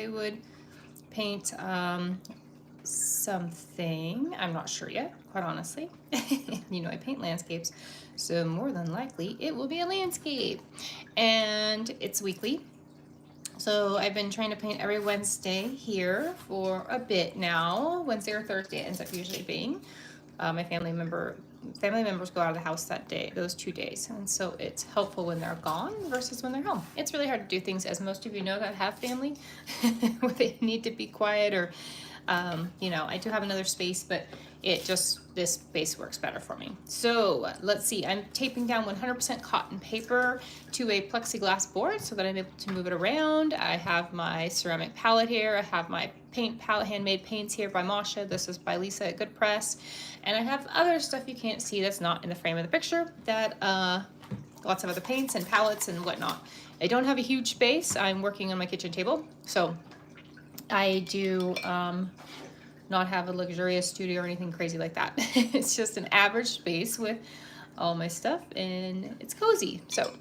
I would paint something. I'm not sure yet, quite honestly. You know, I paint landscapes, so more than likely it will be a landscape. And it's weekly. So I've been trying to paint every Wednesday here for a bit now. Wednesday or Thursday it ends up usually being. My family members go out of the house that day, those 2 days, and so it's helpful when they're gone versus when they're home. It's really hard to do things, as most of you know that have family, where they need to be quiet, or you know, I do have another space, but this space works better for me. So let's see, I'm taping down 100% cotton paper to a plexiglass board so that I'm able to move it around. I have my ceramic palette here. I have my paint palette, handmade paints here by Masha. This is by Lisa at Good Press. And I have other stuff you can't see that's not in the frame of the picture, that lots of other paints and palettes and whatnot. I don't have a huge space. I'm working on my kitchen table, so I do not have a luxurious studio or anything crazy like that. It's just an average space with all my stuff, and it's cozy. So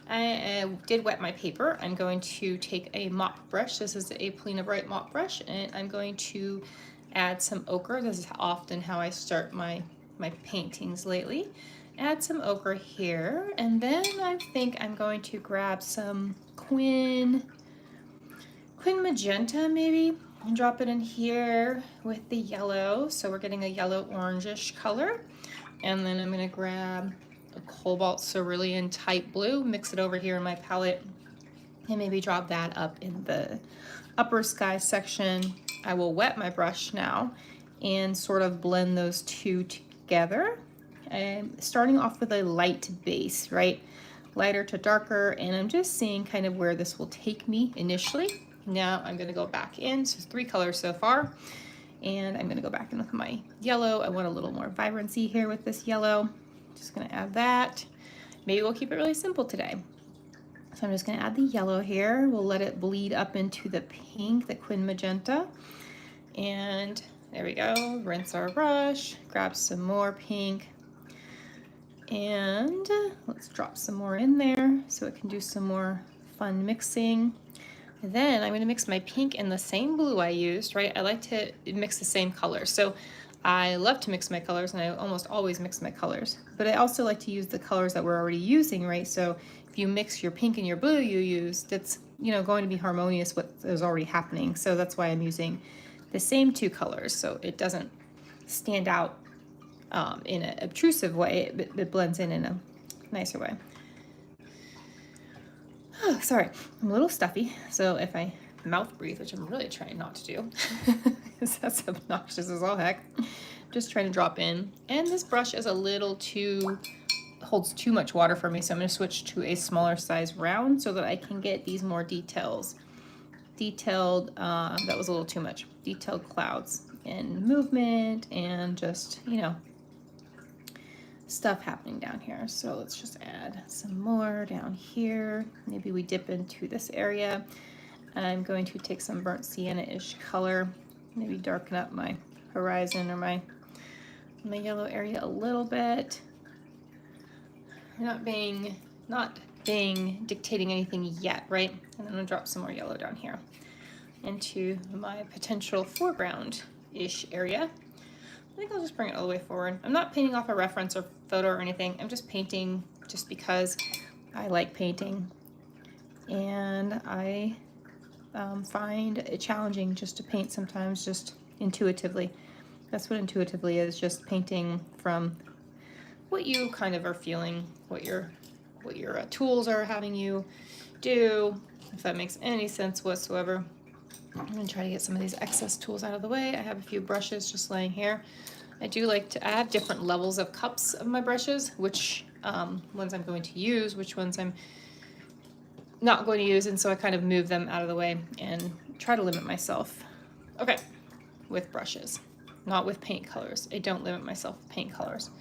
I did wet my paper. I'm going to take a mop brush. This is a Polina Bright mop brush, and I'm going to add some ochre. This is often how I start my paintings lately. Add some ochre here, and then I think I'm going to grab some Quin Magenta maybe, and drop it in here with the yellow. So we're getting a yellow orangish color. And then I'm gonna grab a Cobalt Cerulean type blue, mix it over here in my palette, and maybe drop that up in the upper sky section. I will wet my brush now and sort of blend those two together. And starting off with a light base, right? Lighter to darker, and I'm just seeing kind of where this will take me initially. Now I'm gonna go back in, so 3 colors so far. And I'm gonna go back in with my yellow. I want a little more vibrancy here with this yellow. Just gonna add that. Maybe we'll keep it really simple today. So I'm just gonna add the yellow here. We'll let it bleed up into the pink, the Quin Magenta. And there we go, rinse our brush, grab some more pink. And let's drop some more in there so it can do some more fun mixing. And then I'm going to mix my pink in the same blue I used, right? I like to mix the same colors. So I love to mix my colors, and I almost always mix my colors. But I also like to use the colors that we're already using, right? So if you mix your pink and your blue you use, that's, you know, going to be harmonious with what is already happening. So that's why I'm using the same 2 colors, so it doesn't stand out in an obtrusive way. It blends in a nicer way. Oh, sorry, I'm a little stuffy, so if I mouth breathe, which I'm really trying not to do, because that's obnoxious as all heck, just trying to drop in. And this brush is a little too, holds too much water for me, so I'm going to switch to a smaller size round so that I can get these more detailed, that was a little too much, detailed clouds and movement and just, you know, stuff happening down here. So let's just add some more down here. Maybe we dip into this area. I'm going to take some burnt sienna-ish color, maybe darken up my horizon or my yellow area a little bit. Not being dictating anything yet, right? And I'm gonna drop some more yellow down here into my potential foreground-ish area. I think I'll just bring it all the way forward. I'm not painting off a reference or photo or anything. I'm just painting just because I like painting. And I find it challenging just to paint sometimes, just intuitively. That's what intuitively is, just painting from what you kind of are feeling, what your tools are having you do, if that makes any sense whatsoever. I'm gonna try to get some of these excess tools out of the way. I have a few brushes just laying here. I do like to add different levels of cups of my brushes, which ones I'm going to use, which ones I'm not going to use, and so I kind of move them out of the way and try to limit myself. Okay, with brushes, not with paint colors. I don't limit myself with paint colors.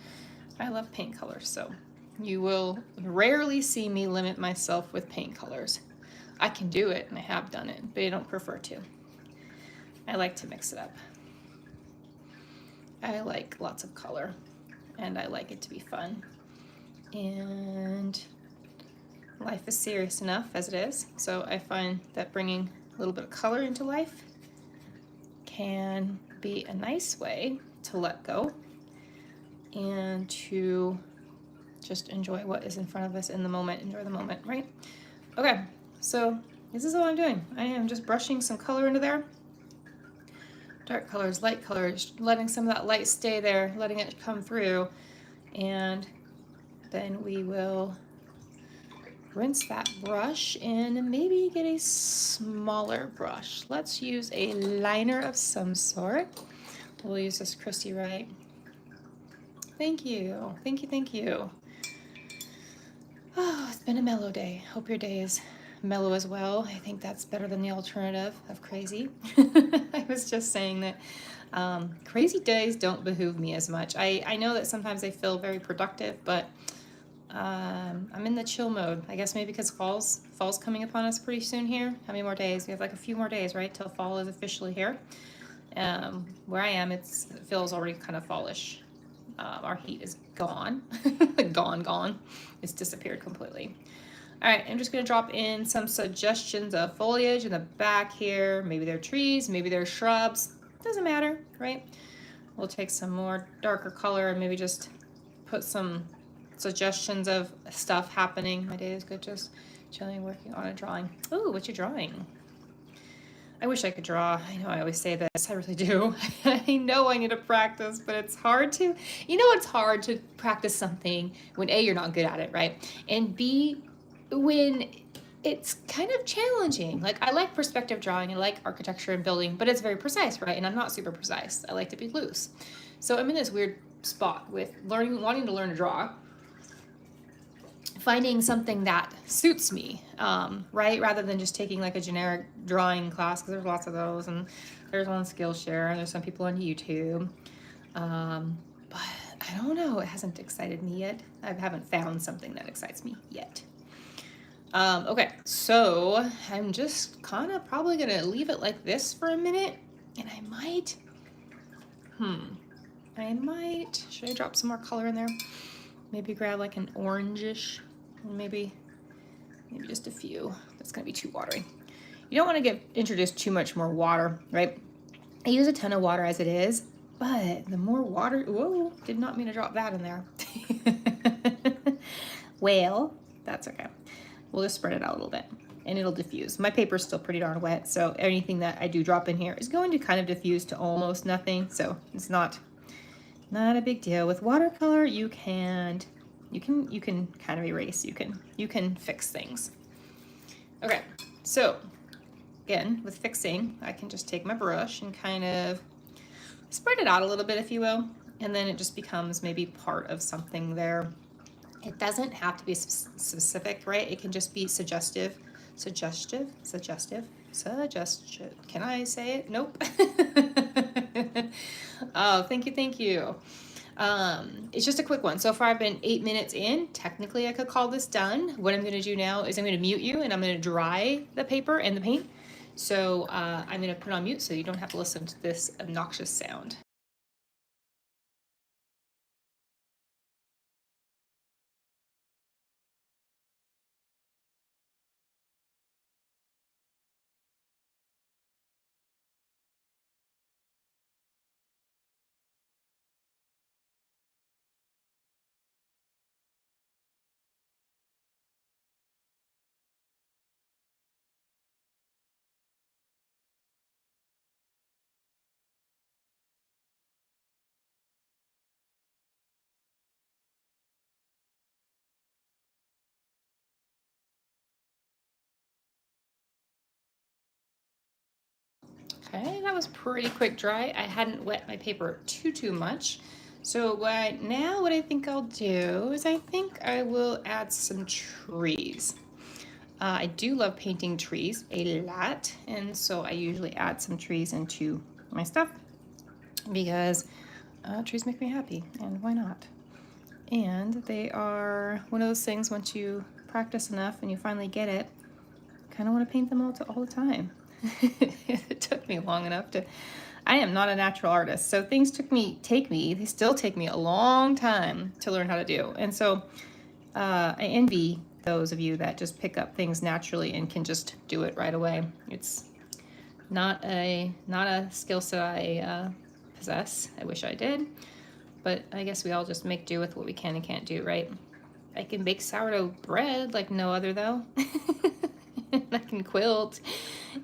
I love paint colors, so you will rarely see me limit myself with paint colors. I can do it, and I have done it, but I don't prefer to. I like to mix it up. I like lots of color, and I like it to be fun. And life is serious enough as it is, so I find that bringing a little bit of color into life can be a nice way to let go and to just enjoy what is in front of us in the moment, enjoy the moment, right? Okay, so this is all I'm doing. I am just brushing some color into there. Dark colors, light colors, letting some of that light stay there, letting it come through, and then we will rinse that brush and maybe get a smaller brush. Let's use a liner of some sort. We'll use this Christy Wright. Thank you, thank you, thank you. Oh, it's been a mellow day. Hope your day is mellow as well. I think that's better than the alternative of crazy. I was just saying that crazy days don't behoove me as much. I know that sometimes they feel very productive, but I'm in the chill mode. I guess maybe because fall's coming upon us pretty soon here. How many more days? We have like a few more days, right, till fall is officially here. Where I am, it feels already kind of fallish. Our heat is gone. gone. It's disappeared completely. All right, I'm just gonna drop in some suggestions of foliage in the back here. Maybe they're trees, maybe they're shrubs. Doesn't matter, right? We'll take some more darker color and maybe just put some suggestions of stuff happening. My day is good, just chilling, working on a drawing. Ooh, what you drawing? I wish I could draw. I know I always say this, I really do. I know I need to practice, but it's hard to, it's hard to practice something when A, you're not good at it, right? And B, when it's kind of challenging. Like, I like perspective drawing, I like architecture and building, but it's very precise, right? And I'm not super precise. I like to be loose. So I'm in this weird spot with wanting to learn to draw, finding something that suits me, right? Rather than just taking like a generic drawing class, because there's lots of those, and there's on Skillshare, and there's some people on YouTube. But I don't know, it hasn't excited me yet. I haven't found something that excites me yet. Okay, so I'm just kind of probably gonna leave it like this for a minute, and I might, should I drop some more color in there? Maybe grab like an orangish, maybe just a few. That's gonna be too watery. You don't want to get introduced too much more water, right? I use a ton of water as it is, but the more water, whoa, did not mean to drop that in there. Well, that's okay. We'll just spread it out a little bit and it'll diffuse. My paper's still pretty darn wet, so anything that I do drop in here is going to kind of diffuse to almost nothing, so it's not a big deal. With watercolor, you can kind of erase, you can fix things. Okay, so again, with fixing, I can just take my brush and kind of spread it out a little bit, if you will, and then it just becomes maybe part of something there. It doesn't have to be specific, right? It can just be suggestive. Can I say it? Nope. Oh, thank you. It's just a quick one. So far I've been 8 minutes in. Technically I could call this done. What I'm gonna do now is I'm gonna mute you and I'm gonna dry the paper and the paint. So I'm gonna put it on mute so you don't have to listen to this obnoxious sound. Okay, that was pretty quick dry. I hadn't wet my paper too much. So what I think I'll do is I think I will add some trees. I do love painting trees a lot, and so I usually add some trees into my stuff because trees make me happy, and why not? And they are one of those things, once you practice enough and you finally get it, kind of want to paint them all the time. It took me long enough to, I am not a natural artist, so things they still take me a long time to learn how to do. And so I envy those of you that just pick up things naturally and can just do it right away. It's Not a skill set I possess. I wish I did, but I guess we all just make do with what we can and can't do, right? I can bake sourdough bread like no other though. I can quilt,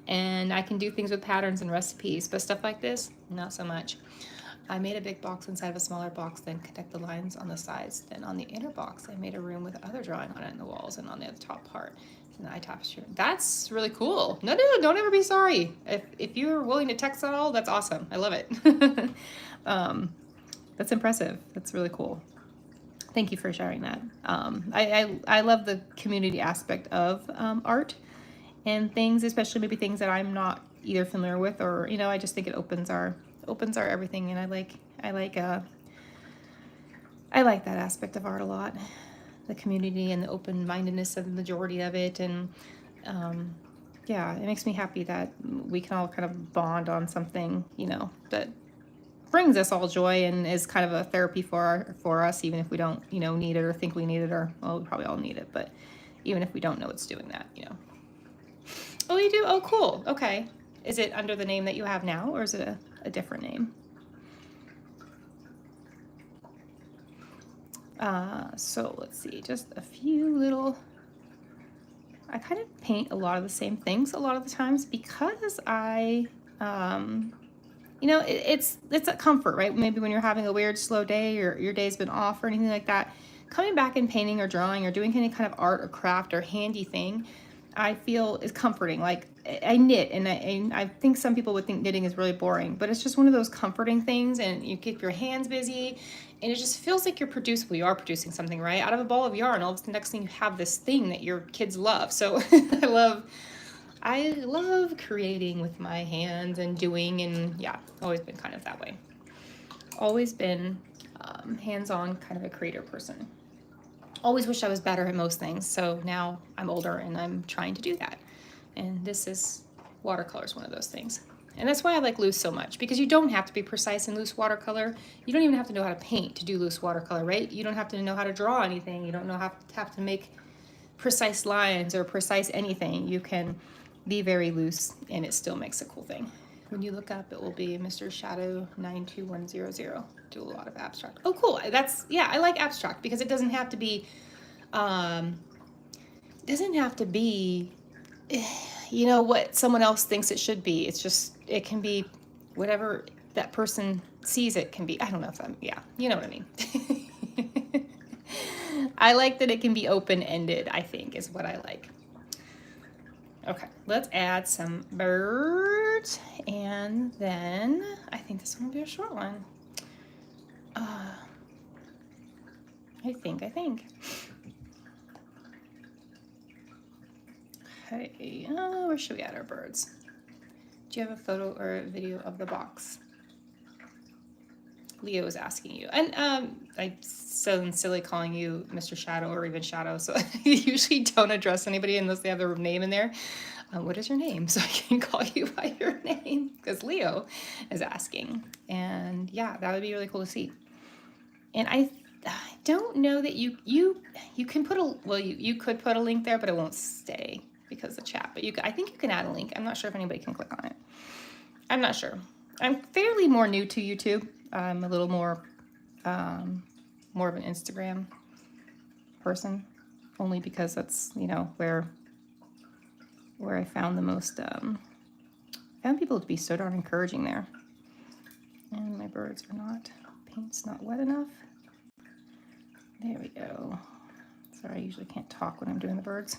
and I can do things with patterns and recipes, but stuff like this, not so much. I made a big box inside of a smaller box, then connect the lines on the sides. Then on the inner box, I made a room with other drawing on it in the walls and on the top part. And I tapestry. That's really cool. No, don't ever be sorry. If you're willing to text at all, that's awesome. I love it. That's impressive. That's really cool. Thank you for sharing that. I love the community aspect of art and things, especially maybe things that I'm not either familiar with, or I just think it opens our everything, and I like that aspect of art a lot, the community and the open-mindedness of the majority of it, and yeah, it makes me happy that we can all kind of bond on something that brings us all joy and is kind of a therapy for us, even if we don't need it or think we need it, or well, we probably all need it, but even if we don't know it's doing that. Oh, you do? Oh, cool. Okay. Is it under the name that you have now, or is it a different name? So let's see, just a few little, I kind of paint a lot of the same things a lot of the times because I, it's a comfort, right? Maybe when you're having a weird slow day or your day's been off or anything like that, coming back and painting or drawing or doing any kind of art or craft or handy thing, I feel is comforting. Like I knit, and I think some people would think knitting is really boring, but it's just one of those comforting things, and you keep your hands busy, and it just feels like you are producing something, right? Out of a ball of yarn, all of the next thing you have this thing that your kids love. So I love creating with my hands and doing, and yeah, always been kind of that way. Always been hands-on kind of a creator person. Always wish I was better at most things, so now I'm older and I'm trying to do that. And this is watercolor, one of those things. And that's why I like loose so much, because you don't have to be precise in loose watercolor. You don't even have to know how to paint to do loose watercolor, right? You don't have to know how to draw anything. You don't have to make precise lines or precise anything. You can be very loose and it still makes a cool thing. When you look up, it will be Mr. Shadow 92100. Do a lot of abstract. Oh, cool. I like abstract because it doesn't have to be, what someone else thinks it should be. It can be whatever that person sees it can be. I don't know if you know what I mean. I like that it can be open-ended, I think, is what I like. Okay, let's add some birds, and then I think this one will be a short one. I think. Okay, where should we add our birds? Do you have a photo or a video of the box? Leo is asking you, and I'm so silly calling you Mr. Shadow or even Shadow, so I usually don't address anybody unless they have their name in there. What is your name? So I can call you by your name, because Leo is asking, and yeah, that would be really cool to see. And I don't know that you can put you could put a link there, but it won't stay because of the chat. But I think you can add a link. I'm not sure if anybody can click on it. I'm not sure. I'm fairly more new to YouTube. I'm a little more of an Instagram person, only because that's where I found the most found people to be so darn encouraging there. And my birds are not, paint's not wet enough. There we go. Sorry, I usually can't talk when I'm doing the birds.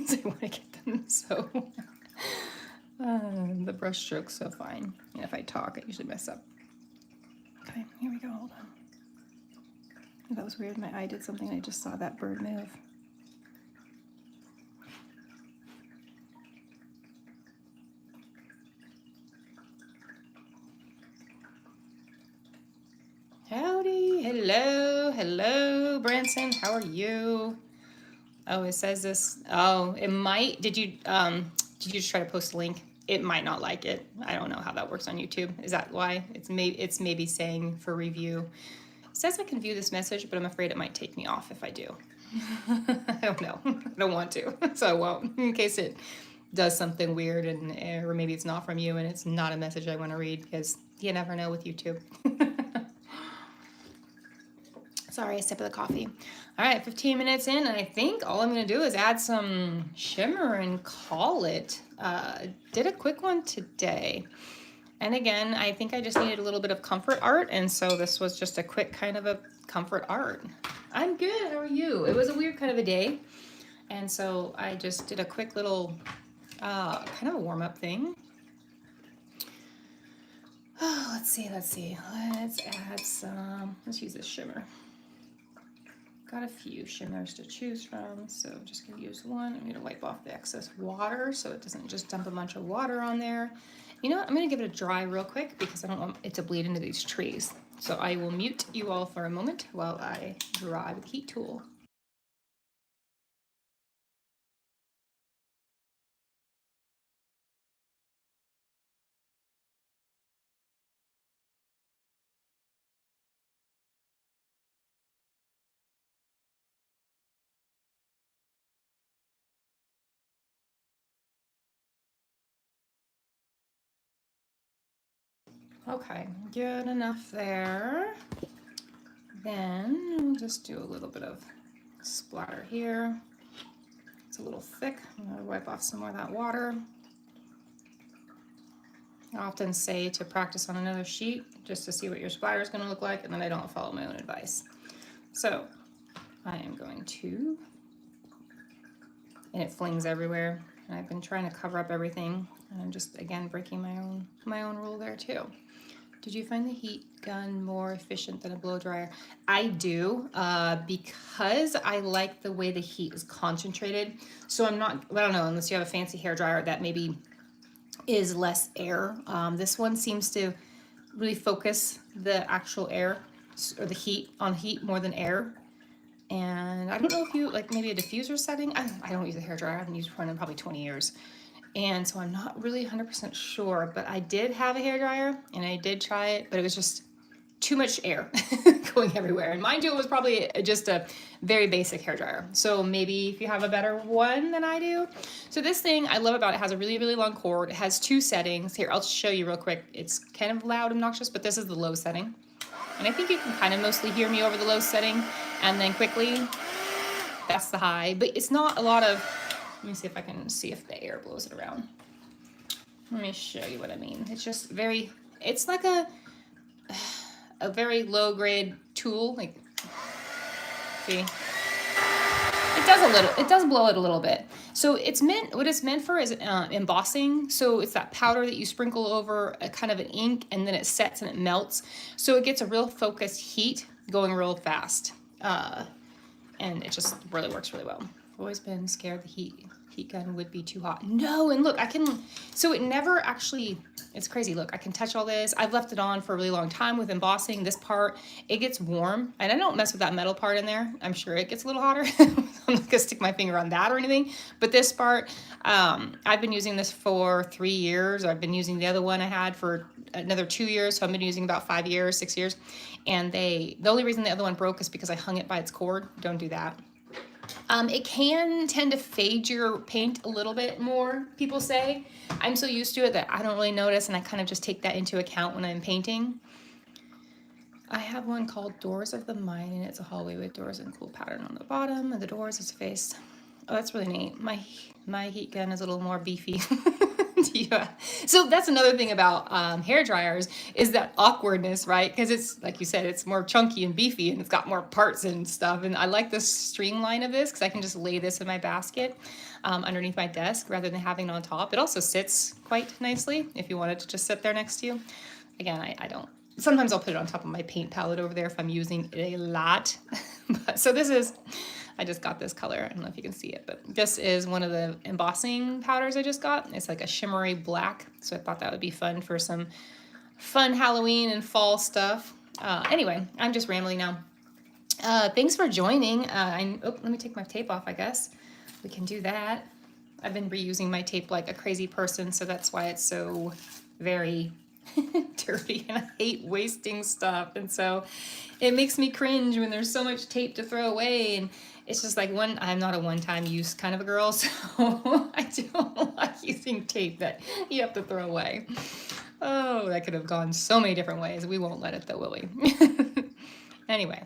So I want to get them so the brush stroke's so fine. And if I talk, I usually mess up. Okay, here we go, hold on. That was weird, my eye did something, I just saw that bird move. Howdy, hello, Branson, how are you? Oh, it says this, oh, it might, did you just try to post a link? It might not like it. I don't know how that works on YouTube. Is that why? It's maybe saying for review. It says I can view this message, but I'm afraid it might take me off if I do. I don't know. I don't want to, so I won't, in case it does something weird, and or maybe it's not from you and it's not a message I want to read, because you never know with YouTube. Sorry, a sip of the coffee. All right, 15 minutes in, and I think all I'm going to do is add some shimmer and call it. Did a quick one today. And again, I think I just needed a little bit of comfort art, and so this was just a quick kind of a comfort art. I'm good, how are you? It was a weird kind of a day, and so I just did a quick little kind of a warm-up thing. Oh, let's see. Let's add some, let's use this shimmer. Got a few shimmers to choose from, so I'm just gonna use one. I'm gonna wipe off the excess water so it doesn't just dump a bunch of water on there. You know what, I'm gonna give it a dry real quick because I don't want it to bleed into these trees. So I will mute you all for a moment while I dry with the heat tool. Okay, good enough there. Then we'll just do a little bit of splatter here. It's a little thick. I'm gonna wipe off some more of that water. I often say to practice on another sheet just to see what your splatter is going to look like, and then I don't follow my own advice. So I am going to, and it flings everywhere, and I've been trying to cover up everything, and I'm just again breaking my own rule there too. Did you find the heat gun more efficient than a blow dryer? I do, because I like the way the heat is concentrated. So I'm not, I don't know, unless you have a fancy hair dryer that maybe is less air. This one seems to really focus the actual air or the heat on heat more than air. And I don't know if you like maybe a diffuser setting. I don't use a hair dryer. I haven't used one in probably 20 years. And so I'm not really 100% sure, but I did have a hair dryer and I did try it, but it was just too much air going everywhere. And mind you, it was probably just a very basic hair dryer. So maybe if you have a better one than I do. So this thing I love about it has a really, really long cord. It has two settings. Here, I'll show you real quick. It's kind of loud, obnoxious, but this is the low setting. And I think you can kind of mostly hear me over the low setting. And then quickly, that's the high. But it's not a lot of, let me see if I can see if the air blows it around. Let me show you what I mean. It's just very, it's like a very low grade tool. Like, see, it does blow it a little bit. So it's meant, what it's meant for is embossing. So it's that powder that you sprinkle over a kind of an ink, and then it sets and it melts. So it gets a real focused heat going real fast. And it just really works really well. I've always been scared the heat gun would be too hot. No, and look, so it never actually, it's crazy. Look, I can touch all this. I've left it on for a really long time with embossing. This part, it gets warm, and I don't mess with that metal part in there. I'm sure it gets a little hotter. I'm not gonna stick my finger on that or anything, but this part, I've been using this for 3 years. I've been using the other one I had for another 2 years, so I've been using about 5 years, 6 years, and the only reason the other one broke is because I hung it by its cord. Don't do that. It can tend to fade your paint a little bit more, people say. I'm so used to it that I don't really notice, and I kind of just take that into account when I'm painting. I have one called Doors of the Mind, and it's a hallway with doors and cool pattern on the bottom, and the doors is face. Oh, that's really neat. My heat gun is a little more beefy. Yeah. So that's another thing about hair dryers is that awkwardness, right? Because it's, like you said, it's more chunky and beefy, and it's got more parts and stuff. And I like the streamline of this because I can just lay this in my basket underneath my desk rather than having it on top. It also sits quite nicely if you wanted to just sit there next to you. Again, I don't. Sometimes I'll put it on top of my paint palette over there if I'm using it a lot. So this is, I just got this color. I don't know if you can see it, but this is one of the embossing powders I just got. It's like a shimmery black. So I thought that would be fun for some fun Halloween and fall stuff. Anyway, I'm just rambling now. Thanks for joining. Let me take my tape off, I guess. We can do that. I've been reusing my tape like a crazy person, so that's why it's so very dirty and I hate wasting stuff. And so it makes me cringe when there's so much tape to throw away. And it's just like I'm not a one-time use kind of a girl, so I don't like using tape that you have to throw away. Oh, that could have gone so many different ways. We won't let it though, will we? Anyway,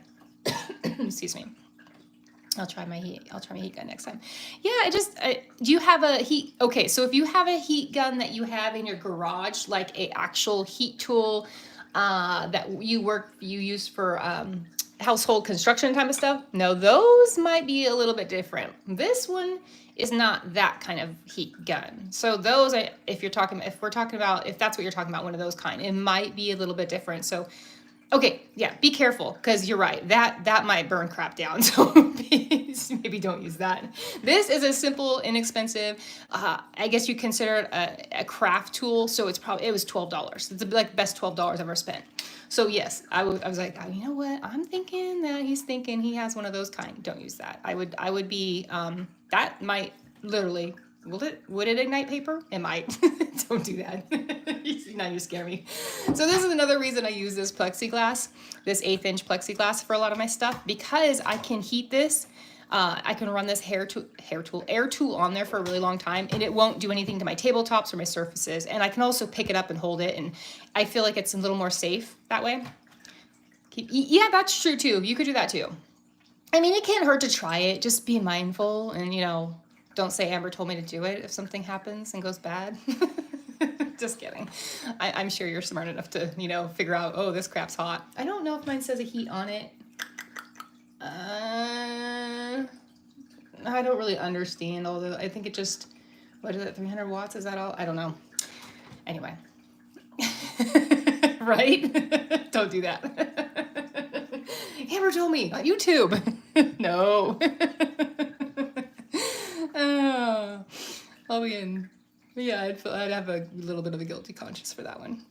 excuse me. I'll try my heat gun next time. Yeah, do you have a heat? Okay, so if you have a heat gun that you have in your garage, like a actual heat tool that you use for household construction type of stuff, no, those might be a little bit different. This one is not that kind of heat gun. So those, if that's what you're talking about, one of those kind, it might be a little bit different. So okay, yeah, be careful, because you're right. That might burn crap down, so maybe don't use that. This is a simple, inexpensive, I guess you consider it a craft tool, so it was $12. It's like the best $12 I've ever spent. So yes, I was like, oh, you know what? I'm thinking that he's thinking he has one of those kind. Don't use that. I would be, that might literally, would it ignite paper? It might. Don't do that. Now you scare me. So this is another reason I use this plexiglass, this 1/8 inch plexiglass for a lot of my stuff, because I can heat this. I can run this air tool on there for a really long time, and it won't do anything to my tabletops or my surfaces. And I can also pick it up and hold it, and I feel like it's a little more safe that way. Yeah, that's true too. You could do that too. I mean, it can't hurt to try it. Just be mindful and, don't say Amber told me to do it if something happens and goes bad. Just kidding. I'm sure you're smart enough to, figure out, oh, this crap's hot. I don't know if mine says a heat on it. I don't really understand, although I think it just, what is it, 300 watts? Is that all? I don't know. Anyway. Right? Don't do that. Amber told me on YouTube. No. I'll be in. Yeah, I'd have a little bit of a guilty conscience for that one.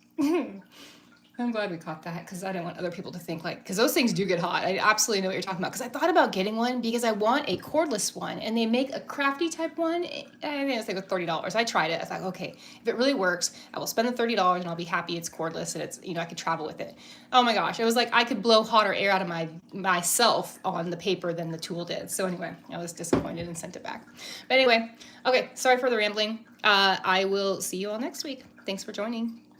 I'm glad we caught that, because I didn't want other people to think because those things do get hot. I absolutely know what you're talking about, because I thought about getting one because I want a cordless one, and they make a crafty type one. I think it's like $30. I tried it. I thought, okay, if it really works, I will spend the $30 and I'll be happy it's cordless and it's, I could travel with it. Oh my gosh, it was like I could blow hotter air out of myself on the paper than the tool did. So anyway, I was disappointed and sent it back. But anyway, okay, sorry for the rambling. I will see you all next week. Thanks for joining.